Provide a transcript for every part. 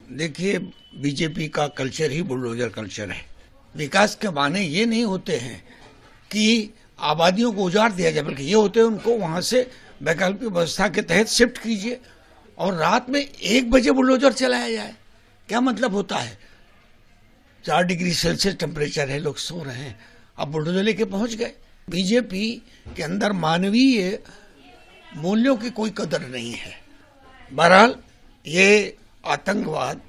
देखिए, बीजेपी का कल्चर ही bulldozer culture है। विकास के माने ये नहीं होते हैं कि आबादियों को उजाड़ दिया जाए, बल्कि ये होते हैं उनको वहां से वैकल्पिक व्यवस्था के तहत शिफ्ट कीजिए और रात में 1 बजे बुलडोजर चलाया जाए। क्या मतलब होता है? 4 डिग्री सेल्सियस टेम्परेचर है, लोग सो रहे हैं, अब बुलडोजर लेके पहुंच गए। बीजेपी के अंदर मानवीय मूल्यों की कोई कदर नहीं है। बहरहाल ये आतंकवाद,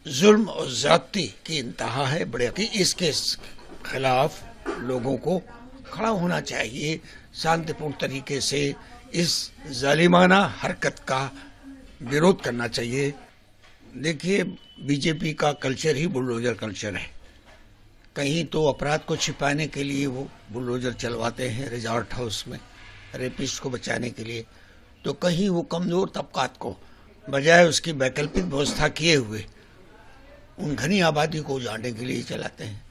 जुल्म और ज्यादती की इंतहा है बड़े कि इसके खिलाफ लोगों को खड़ा होना चाहिए, शांतिपूर्ण तरीके से इस जालिमाना हरकत का विरोध करना चाहिए। देखिए, बीजेपी का कल्चर ही बुलडोजर कल्चर है। कहीं तो अपराध को छिपाने के लिए वो बुलडोजर चलवाते हैं रिजॉर्ट हाउस में रेपिस्ट को बचाने के लिए, तो कहीं वो कमजोर तबकात को बजाय उसकी वैकल्पिक व्यवस्था किए हुए उन घनी आबादी को उजाड़ने के लिए चलाते हैं।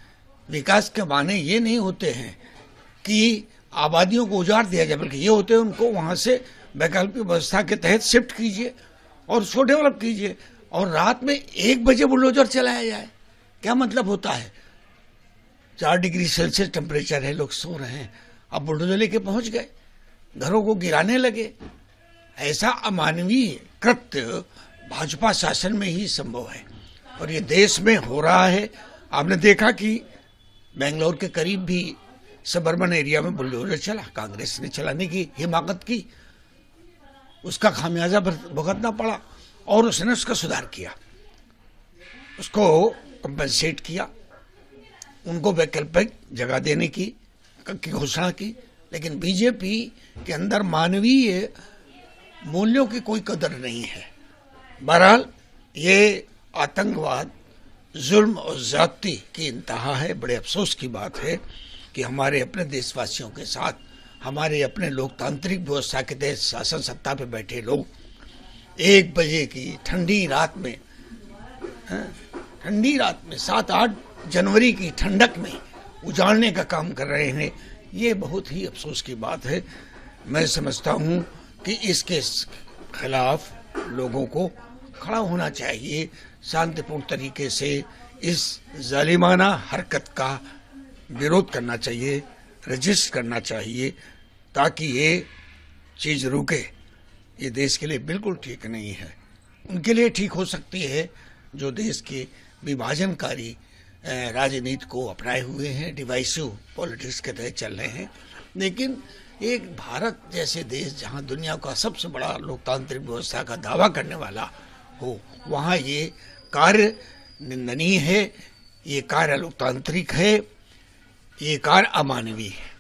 विकास के माने ये नहीं होते हैं कि आबादियों को उजाड़ दिया जाए, बल्कि ये होते हैं उनको वहां से वैकल्पिक व्यवस्था के तहत शिफ्ट कीजिए और उसको डेवलप कीजिए और रात में 1 बजे बुलडोजर चलाया जाए। क्या मतलब होता है? 4 डिग्री सेल्सियस टेम्परेचर है, लोग सो रहे हैं, अब बुलडोजर लेके पहुंच गए, घरों को गिराने लगे। ऐसा अमानवीय कृत्य भाजपा शासन में ही संभव है और ये देश में हो रहा है। आपने देखा कि बेंगलोर के करीब भी सबर्बन एरिया में बुलडोजर चला, कांग्रेस ने चलाने की हिमाकत की, उसका खामियाजा भुगतना पड़ा और उसने उसका सुधार किया, उसको कंपेंसेट किया, उनको वैकल्पिक जगह देने की घोषणा की। लेकिन बीजेपी के अंदर मानवीय मूल्यों की कोई कदर नहीं है। बहरहाल ये आतंकवाद, जुल्म और ज्यादती की इंतहा है। बड़े अफसोस की बात है कि हमारे अपने देशवासियों के साथ, हमारे अपने लोकतांत्रिक व्यवस्था के तहत शासन सत्ता पे बैठे लोग 1 बजे की ठंडी रात में 7-8 जनवरी की ठंडक में उजाड़ने का काम कर रहे हैं। ये बहुत ही अफसोस की बात है। मैं समझता हूँ कि इसके खिलाफ लोगों को खड़ा होना चाहिए, शांतिपूर्ण तरीके से इस जालिमाना हरकत का विरोध करना चाहिए, रजिस्ट करना चाहिए, ताकि ये चीज़ रुके। ये देश के लिए बिल्कुल ठीक नहीं है। उनके लिए ठीक हो सकती है जो देश के विभाजनकारी राजनीति को अपनाए हुए हैं, डिवाइसिव पॉलिटिक्स के तहत चल रहे हैं। लेकिन एक भारत जैसे देश जहां दुनिया का सबसे बड़ा लोकतांत्रिक व्यवस्था का दावा करने वाला हो, वहां ये कार्य निंदनीय है, ये कार्य लोकतांत्रिक है, ये कार्य अमानवीय है।